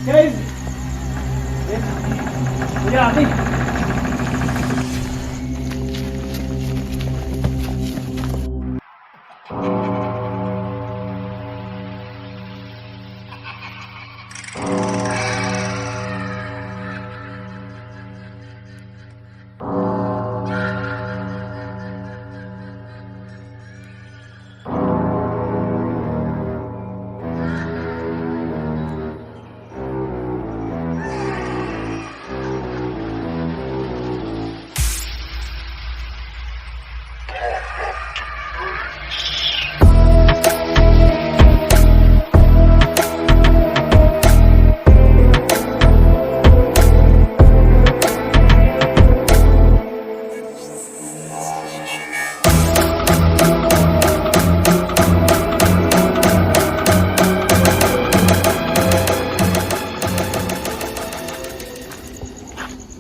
क्या ये आ गई।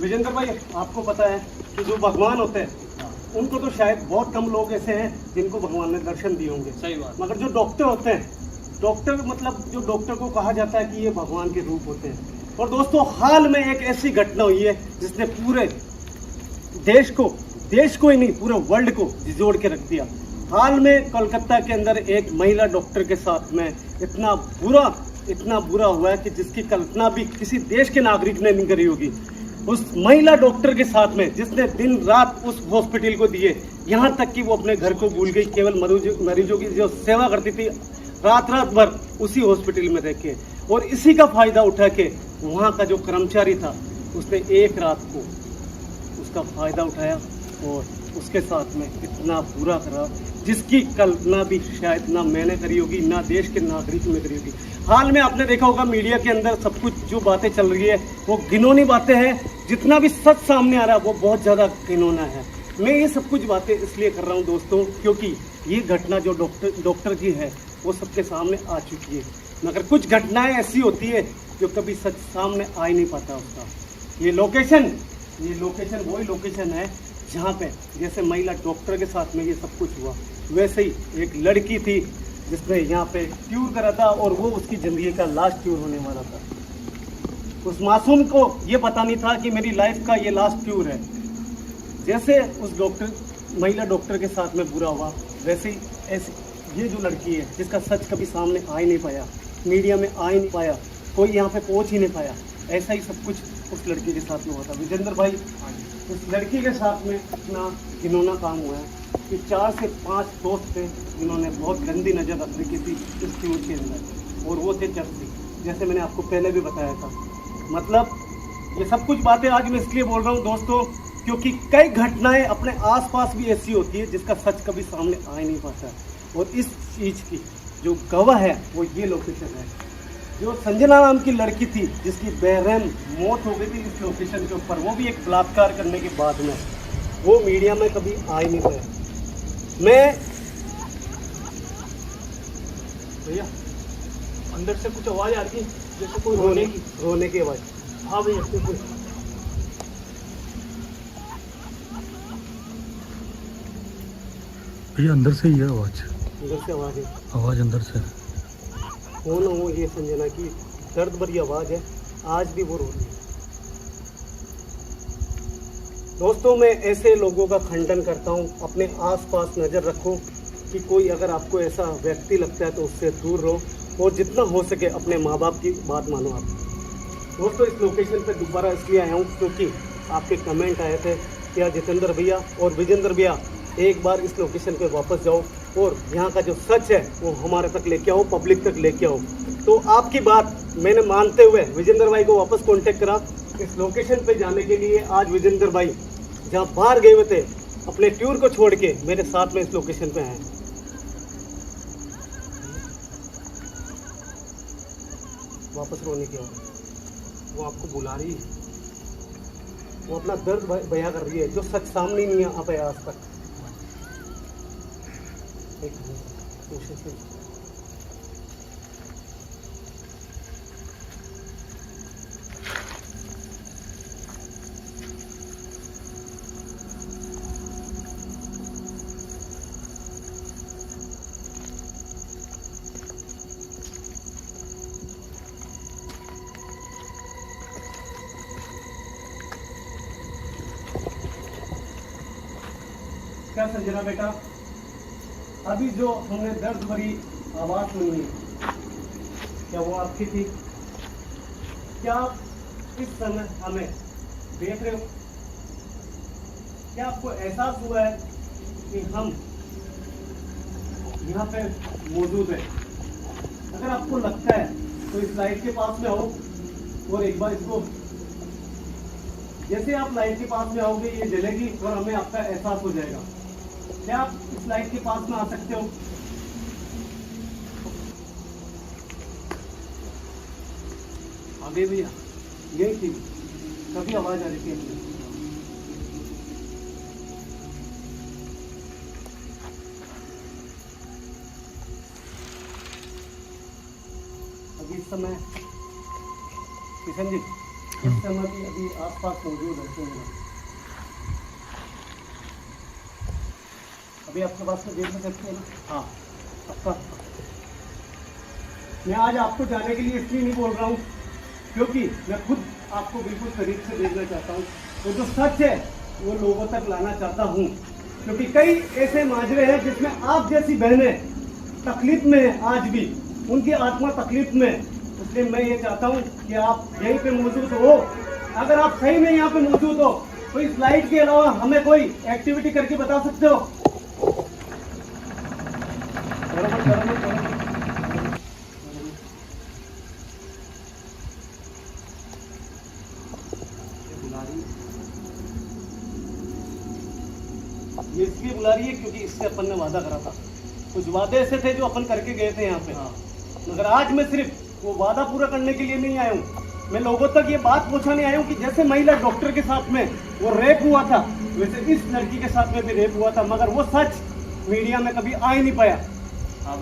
विजेंद्र भाई, आपको पता है कि जो भगवान होते हैं उनको तो शायद बहुत कम लोग ऐसे हैं जिनको भगवान ने दर्शन दिए होंगे। सही बात। मगर जो डॉक्टर होते हैं, डॉक्टर मतलब जो डॉक्टर को कहा जाता है कि ये भगवान के रूप होते हैं। और दोस्तों, हाल में एक ऐसी घटना हुई है जिसने पूरे देश को ही नहीं, पूरे वर्ल्ड को झिझोड़ के रख दिया। हाल में कोलकाता के अंदर एक महिला डॉक्टर के साथ में इतना बुरा हुआ है कि जिसकी कल्पना भी किसी देश के नागरिक ने नहीं करी होगी। उस महिला डॉक्टर के साथ में जिसने दिन रात उस हॉस्पिटल को दिए, यहाँ तक कि वो अपने घर को भूल गई, केवल मरीजों की जो सेवा करती थी रात भर उसी हॉस्पिटल में रह के। और इसी का फायदा उठा के वहाँ का जो कर्मचारी था उसने एक रात को उसका फायदा उठाया और उसके साथ में इतना बुरा करा जिसकी कल्पना भी शायद ना मैंने करी होगी, ना देश के नागरिक ने करी होगी। हाल में आपने देखा होगा मीडिया के अंदर सब कुछ जो बातें चल रही है वो घिनौनी बातें हैं। जितना भी सच सामने आ रहा है वो बहुत ज़्यादा घिनौना है। मैं ये सब कुछ बातें इसलिए कर रहा हूँ दोस्तों, क्योंकि ये घटना जो डॉक्टर की है वो सबके सामने आ चुकी है। मगर कुछ घटनाएं ऐसी होती है जो कभी सच सामने आ ही नहीं पाता उसका। ये लोकेशन वही लोकेशन है जहाँ पे जैसे महिला डॉक्टर के साथ में ये सब कुछ हुआ, वैसे ही एक लड़की थी जिसने यहाँ पे ट्यूर करा था और वो उसकी ज़िंदगी का लास्ट ट्यूर होने वाला था। उस मासूम को ये पता नहीं था कि मेरी लाइफ का ये लास्ट ट्यूर है। जैसे उस महिला डॉक्टर के साथ में बुरा हुआ, वैसे ही ये जो लड़की है जिसका सच कभी सामने आ ही नहीं पाया, मीडिया में आ ही नहीं पाया, कोई यहाँ पे पहुँच ही नहीं पाया, ऐसा ही सब कुछ उस लड़की के साथ में हुआ था। विजेंद्र भाई, उस लड़की के साथ में इतना घिनौना काम हुआ है कि 4 से 5 दोस्त थे जिन्होंने बहुत गंदी नज़र रख रखी थी इस ट्यूर के अंदर, और वो थे जर्सी, जैसे मैंने आपको पहले भी बताया था। मतलब ये सब कुछ बातें आज मैं इसलिए बोल रहा हूँ दोस्तों, क्योंकि कई घटनाएं अपने आसपास भी ऐसी होती है जिसका सच कभी सामने आ ही नहीं पाता। और इस चीज़ की जो गवाह है वो ये लोकेशन है। जो संजना नाम की लड़की थी जिसकी बेरहम मौत हो गई थी इस लोकेशन के ऊपर, वो भी एक बलात्कार करने के बाद में, वो मीडिया में कभी आ ही नहीं पाया। मैं भैया, अंदर से कुछ आवाज आ रही है जैसे कोई रोने की आवाज। हाँ भैया, बिल्कुल। भैया अंदर से ही है आवाज। अंदर से आवाज है, आवाज अंदर से। हो ना हो ये संजना की दर्द भरी आवाज है, आज भी वो रो रही है। दोस्तों, मैं ऐसे लोगों का खंडन करता हूँ। अपने आसपास नज़र रखो कि कोई अगर आपको ऐसा व्यक्ति लगता है तो उससे दूर रहो और जितना हो सके अपने माँ बाप की बात मानो आप। दोस्तों, इस लोकेशन पे दोबारा इसलिए आया हूँ क्योंकि आपके कमेंट आए थे क्या जितेंद्र भैया और विजेंद्र भैया एक बार इस लोकेशन पे वापस जाओ और यहाँ का जो सच है वो हमारे तक लेके आओ, पब्लिक तक लेके आओ। तो आपकी बात मैंने मानते हुए विजेंद्र भाई को वापस कांटेक्ट करा इस लोकेशन पे जाने के लिए। आज विजेंद्र भाई जहाँ बाहर गए हुए थे अपने टूर को छोड़ के मेरे साथ में इस लोकेशन पे आए। वापस रोने की आवाज़, वो आपको बुला रही है, वो अपना दर्द बयां कर रही है जो सच सामने नहीं आ पाया आज तक। एक कोशिश क्या संजना बेटा, अभी जो हमने दर्द भरी आवाज सुनी है, क्या वो आपकी थी? क्या आप इस समय हमें देख रहे हो? क्या आपको एहसास हुआ है कि हम यहाँ पे मौजूद है? अगर आपको लगता है तो इस लाइट के पास में आओ और एक बार इसको, जैसे आप लाइट के पास में आओगे ये जलेगी और हमें आपका एहसास हो जाएगा। क्या आप इस लाइट के पास में आ सकते हो? आगे भैया यही थी, कभी आवाज आ रही थी मुझे। अभी इस समय किशन जी, इस समय भी अभी आसपास मौजूद है संजना। अभी आपके पास में देख सकते हैं ना? हाँ, आपका मैं आज आपको जाने के लिए इसलिए नहीं बोल रहा हूँ क्योंकि मैं खुद आपको बिल्कुल करीब से देखना चाहता हूँ। वो जो सच है वो लोगों तक लाना चाहता हूँ, क्योंकि कई ऐसे माजरे हैं जिसमें आप जैसी बहनें तकलीफ में हैं, आज भी उनकी आत्मा तकलीफ में। इसलिए मैं ये चाहता हूँ कि आप यहीं पे मौजूद हो। अगर आप सही में यहाँ पे मौजूद हो तो इस लाइट के अलावा हमें कोई एक्टिविटी करके बता सकते हो? ये इसलिए बुला रही है क्योंकि इससे अपन ने वादा करा था। कुछ वादे ऐसे थे जो अपन करके गए थे यहाँ पे। मगर आज मैं सिर्फ वो वादा पूरा करने के लिए नहीं आया हूँ, मैं लोगों तक ये बात पहुँचाने आया हूँ कि जैसे महिला डॉक्टर के साथ में वो रेप हुआ था, वैसे इस लड़की के साथ में भी रेप हुआ था, मगर वो सच मीडिया में कभी आ ही नहीं पाया।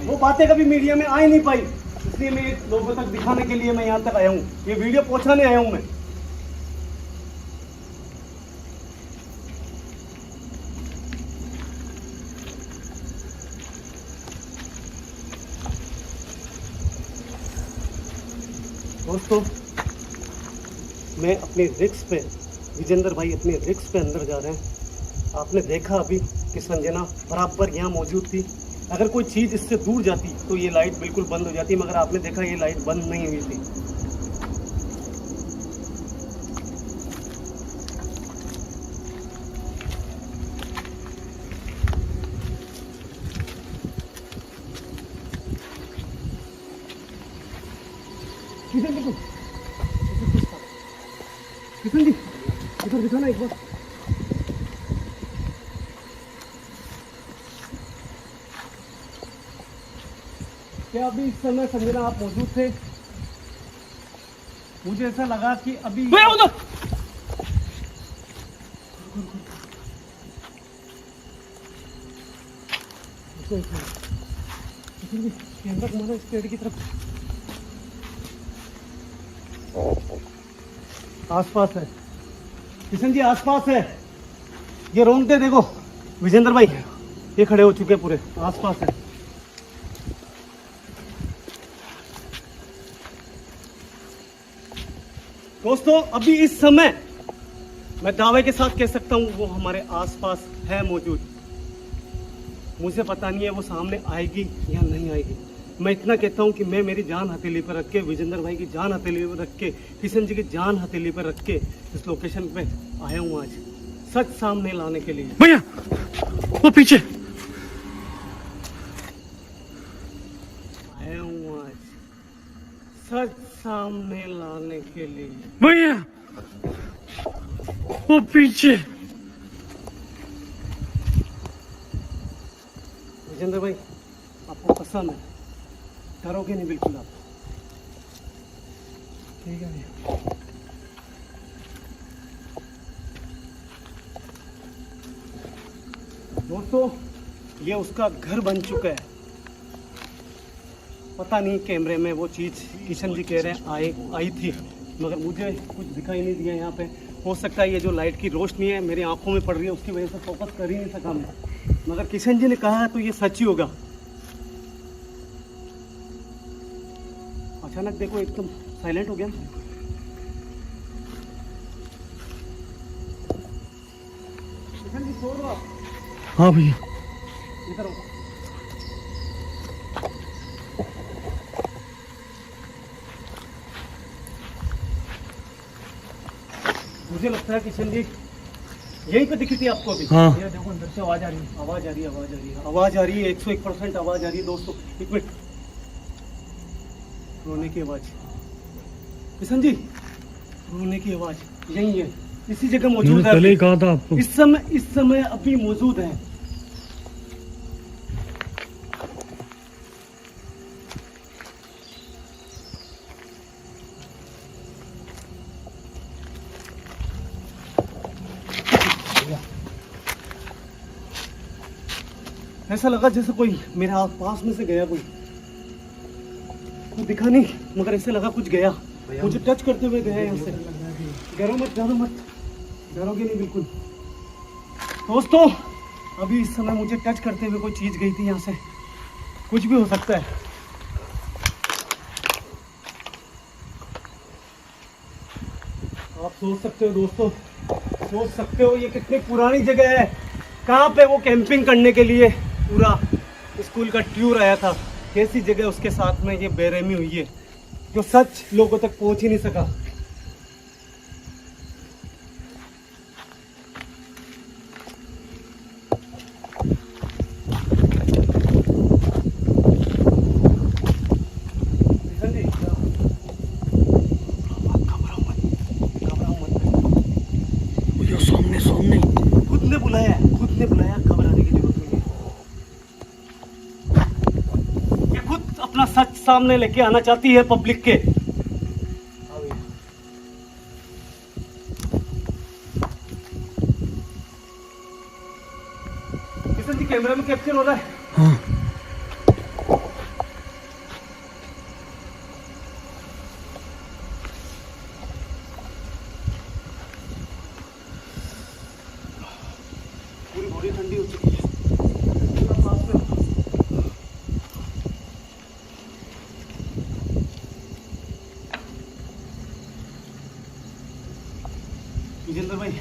वो बातें कभी मीडिया में आ ही नहीं पाई। इसलिए मैं लोगों तक दिखाने के लिए मैं यहाँ तक आया हूँ, ये वीडियो पहुँचाने आया हूँ मैं। दोस्तों, मैं अपने रिक्स पे, विजेंद्र भाई अपने रिक्स पे अंदर जा रहे हैं। आपने देखा अभी कि संजना बराबर यहाँ मौजूद थी। अगर कोई चीज़ इससे दूर जाती तो ये लाइट बिल्कुल बंद हो जाती, मगर आपने देखा ये लाइट बंद नहीं हुई थी। किशन जी, इधर दिखा ना एक बार। क्या अभी इस समय संजना आप मौजूद थे? मुझे ऐसा लगा कि अभी कैमरा घुमाना इस पेड़ की तरफ। आसपास है किशन जी, आसपास है। ये रोंगटे देखो विजेंद्र भाई, ये खड़े हो चुके पूरे आसपास है। दोस्तों, अभी इस समय मैं दावे के साथ कह सकता हूँ वो हमारे आसपास है मौजूद। मुझे पता नहीं है वो सामने आएगी या नहीं आएगी। मैं इतना कहता हूँ कि मैं मेरी जान हथेली पर रख के, विजेंद्र भाई की जान हथेली पर रख के, किशन जी की जान हथेली पर रख के इस लोकेशन पे आया हूँ आज, सच सामने लाने के लिए। भैया वो पीछे आया हूँ आज, सच सामने लाने के लिए। भैया वो पीछे। विजेंद्र भाई, आपको कसम है, डरोगे नहीं बिल्कुल आप? ठीक है भैया। दोस्तों, ये उसका घर बन चुका है। पता नहीं कैमरे में वो चीज़ किशन जी कह रहे हैं आई थी, मगर मुझे कुछ दिखाई नहीं दिया यहाँ पे। हो सकता है ये जो लाइट की रोशनी है मेरी आंखों में पड़ रही है, उसकी वजह से फोकस कर ही नहीं सका मैं, मगर किशन जी ने कहा तो ये सच ही होगा। अचानक देखो एकदम साइलेंट हो गया। किशन जी, छोड़ दो आप। हाँ भैया। इधर आओ। मुझे लगता है किशन जी यहीं पे दिखी थी आपको अभी। हाँ भैया देखो अंदर से आवाज आ रही है। आवाज आ रही है, आवाज आ रही है, आवाज आ रही है, 101% आवाज आ रही है दोस्तों। एक मिनट, रोने की आवाज, किशन जी रोने की आवाज यही है, इसी जगह मौजूद मैंने है। पहले ही कहा था आपको। इस समय अभी मौजूद है। ऐसा लगा जैसे कोई मेरे आस पास में से गया, कोई दिखा नहीं मगर ऐसे लगा कुछ गया, मुझे टच करते हुए गया यहाँ से। डरो मत, डरो मत, डरोगे नहीं बिल्कुल। दोस्तों अभी इस समय मुझे टच करते हुए कोई चीज गई थी यहाँ से, कुछ भी हो सकता है। आप सोच सकते हो दोस्तों, सोच सकते हो ये कितनी पुरानी जगह है, कहाँ पे वो कैंपिंग करने के लिए पूरा स्कूल का टूर आया था, कैसी जगह उसके साथ में ये बेरहमी हुई है जो सच लोगों तक पहुंच ही नहीं सका। भैया सामने सामने। खुद ने बुलाया, खुद ने बुलाया, घबराने की जरूरत नहीं है। ये खुद अपना सच सामने लेके आना चाहती है पब्लिक के। किशन जी कैमरा में कैप्चर हो रहा है। हाँ पूरी बॉडी ठंडी हो चुकी है। पूरा सांस में विजेंद्र भाई,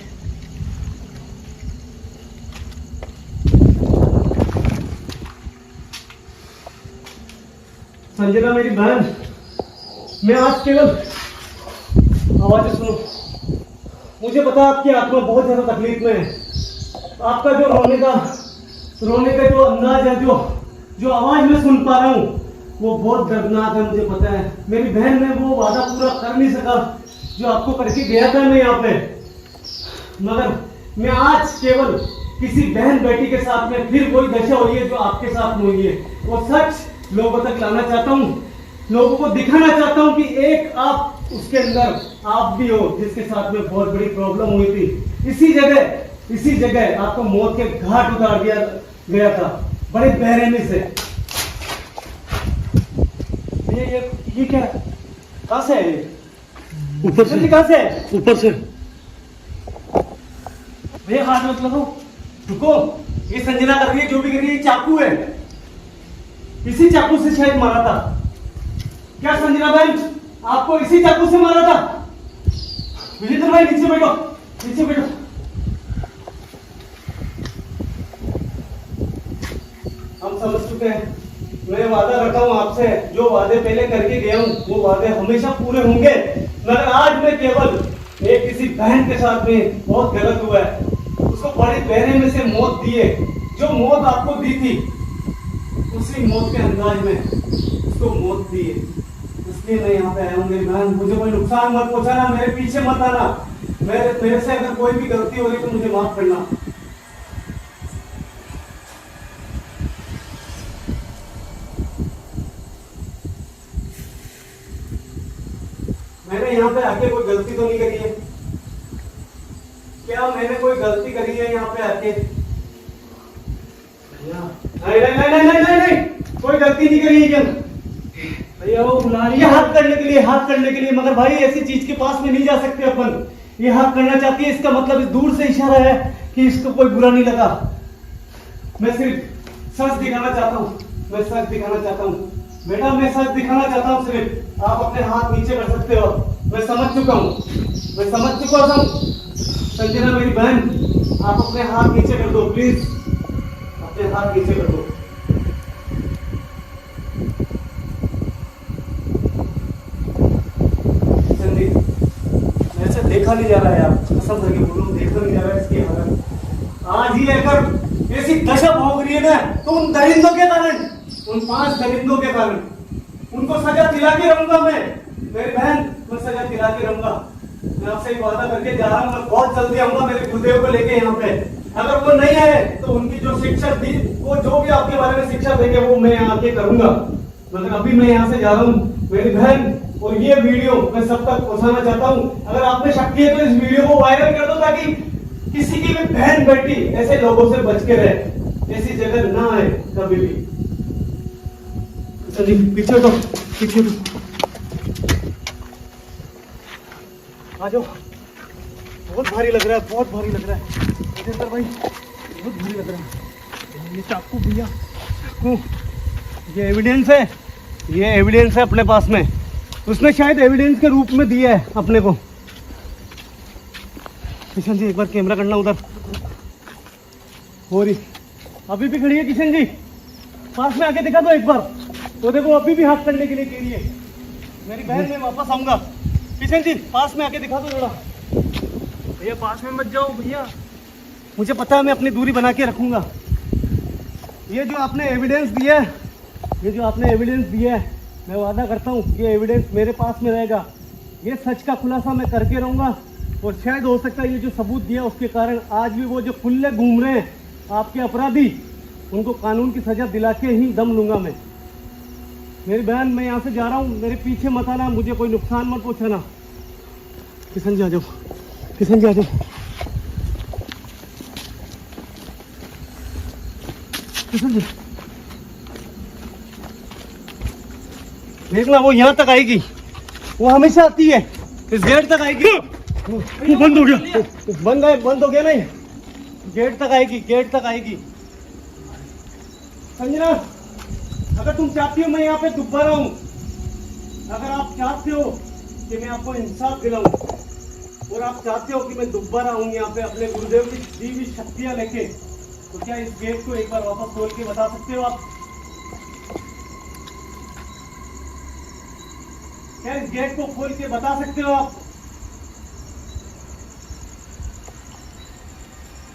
संजना मेरी बहन, मैं आज केवल आवाजें सुनो। मुझे पता है आपकी आत्मा बहुत ज्यादा तकलीफ में है। आपका जो रोने का जो अंदाज है, जो आवाज मैं सुन पा रहा हूँ वो बहुत दर्दनाक है, मुझे पता है। मेरी बहन ने वो वादा पूरा कर नहीं सका जो आपको करके गया था मैं यहाँ पे, मगर मैं आज केवल किसी बहन बेटी के साथ में फिर वही दशा हुई है जो आपके साथ में हुई है, वो सच लोगों तक लाना चाहता हूँ, लोगों को दिखाना चाहता हूँ कि एक आप उसके अंदर आप भी हो जिसके साथ में बहुत बड़ी प्रॉब्लम हुई थी। इसी जगह आपको मौत के घाट उतार दिया गया था बड़े बेरहमी से। ये क्या है? कहाँ से है? ऊपर से। कहाँ से है? ऊपर से। भैया हाथ मत लगाओ, रुको। ये संजना कर रही है, जो भी कर रही है, ये चाकू है, इसी चाकू से शायद मारा था। क्या संजना बहन आपको इसी चाकू से मारा था? विजेंद्र भाई नीचे बैठो, नीचे बैठो। हम समझ चुके हैं, मैं वादा करता हूँ आपसे, जो वादे पहले करके गया हूँ वो वादे हमेशा पूरे होंगे, मगर आज मैं केवल एक किसी बहन के साथ में बहुत गलत हुआ है, उसको बड़े बेरहमी से मौत दी है। जो मौत आपको दी थी उसी मौत के अंदाज में उसको मौत दी है, इसलिए मैं यहाँ पे आया हूँ। मेरी बहन, मुझे कोई नुकसान मत पहुंचाना, मेरे पीछे मत आना, मेरे से अगर कोई भी गलती हो रही तो मुझे माफ करना। मैंने यहाँ पे आके कोई गलती तो नहीं करी है? क्या मैंने कोई गलती करी है यहाँ पे आके? नहीं नहीं नहीं नहीं नहीं नहीं, कोई गलती नहीं करी है क्या? भैया वो बुला रही ये है। हाथ करने के लिए, मगर भाई ऐसी चीज के पास में नहीं जा सकते अपन। ये हाथ करना चाहती है, इसका मतलब इस दूर से इशारा है कि इसको कोई बुरा नहीं लगा। मैं सिर्फ सच दिखाना चाहता हूँ, मैं सच दिखाना चाहता हूँ बेटा, मैं सच दिखाना चाहता हूँ सिर्फ। आप अपने हाथ नीचे कर सकते हो, मैं समझ चुका हूँ, मैं समझ चुका हूँ। संजना मेरी बहन, आप अपने हाथ नीचे कर दो प्लीज, ये हाथ नीचे कर दो। संदीप, ऐसे देखा नहीं जा रहा है यार, कसम करके बोल रहा हूं, देखा नहीं जा रहा है इसकी हालत। आज ही अगर ऐसी दशा भोग रही है ना, तो उन दरिंदों के कारण, उन 5 दरिंदों के कारण उनको सजा दिला के रहूंगा मैं। मेरी बहन, मैं सजा दिला के रहूंगा। मैं आपसे एक वादा करके जा रहा हूँ, मैं बहुत जल्दी आऊंगा मेरे गुरुदेव को लेके यहाँ पे। अगर वो नहीं आए तो उनकी जो शिक्षा दी, वो जो भी आपके बारे में शिक्षा देंगे वो मैं आके करूंगा। मगर अभी मैं यहाँ से जा रहा हूँ मेरी बहन, और ये वीडियो मैं सब तक पहुंचाना चाहता हूँ। अगर आपने शक किया तो इस वीडियो को वायरल कर दो, ताकि किसी की भी बहन बेटी ऐसे लोगों से बच के रहे, ऐसी जगह ना आए कभी भी। चलिए पीछे तो, पीछे तो आ जाओ। बहुत भारी लग रहा है, बहुत भारी लग रहा है राजेंद्र भाई, बहुत भारी लग रहा है। ये चाकू भैया, चाकू, ये एविडेंस है, ये एविडेंस है अपने पास में। उसने शायद एविडेंस के रूप में दिया है अपने को। किशन जी एक बार कैमरा करना उधर। हो रही अभी भी खड़ी है किशन जी, पास में आके दिखा दो एक बार। तो देखो अभी भी हाथ करने के लिए कह रही है। मेरी बहन, मैं वापस आऊंगा। किशन जी पास में आके दिखा दो थोड़ा। भैया पास में मत जाओ भैया। मुझे पता है, मैं अपनी दूरी बना के रखूंगा। ये जो आपने एविडेंस दिया है, ये जो आपने एविडेंस दिया है, मैं वादा करता हूँ ये एविडेंस मेरे पास में रहेगा। ये सच का खुलासा मैं करके रहूंगा। और शायद हो सकता है ये जो सबूत दिया उसके कारण आज भी वो जो खुले घूम रहे हैं आपके अपराधी, उनको कानून की सजा दिला के ही दम लूंगा मैं। मेरी बहन, मैं यहाँ से जा रहा हूँ, मेरे पीछे मत आना, मुझे कोई नुकसान मत पहुँचाना। किशन जी आ जाओ, किशन जी आ जाओ। किशन जी देखना, वो यहाँ तक आएगी, वो हमेशा आती है, इस गेट तक आएगी। वो बंद हो गया, बंद हो गया नहीं, गेट तक आएगी, गेट तक आएगी। संजना, अगर तुम चाहती हो मैं यहाँ पे दोबारा हूँ, अगर आप चाहते हो कि मैं आपको इंसाफ दिलाऊं, और आप चाहते हो कि मैं दोबारा आऊँ यहाँ पे अपने गुरुदेव की दी हुई शक्तियाँ लेके, तो क्या इस गेट को एक बार वापस खोल के बता सकते हो आप? क्या इस गेट को खोल के बता सकते हो आप?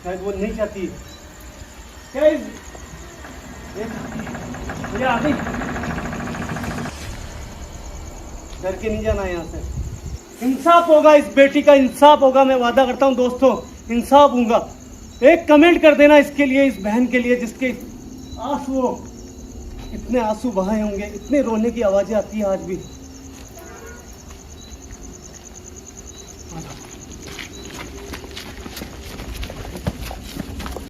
शायद वो नहीं चाहती। क्या इस ये आ गई, डर के नहीं जाना यहाँ से। इंसाफ होगा, इस बेटी का इंसाफ होगा, मैं वादा करता हूँ दोस्तों, इंसाफ होगा। एक कमेंट कर देना इसके लिए, इस बहन के लिए जिसके आंसू, इतने आंसू बहाए होंगे, इतने रोने की आवाजें आती है आज भी।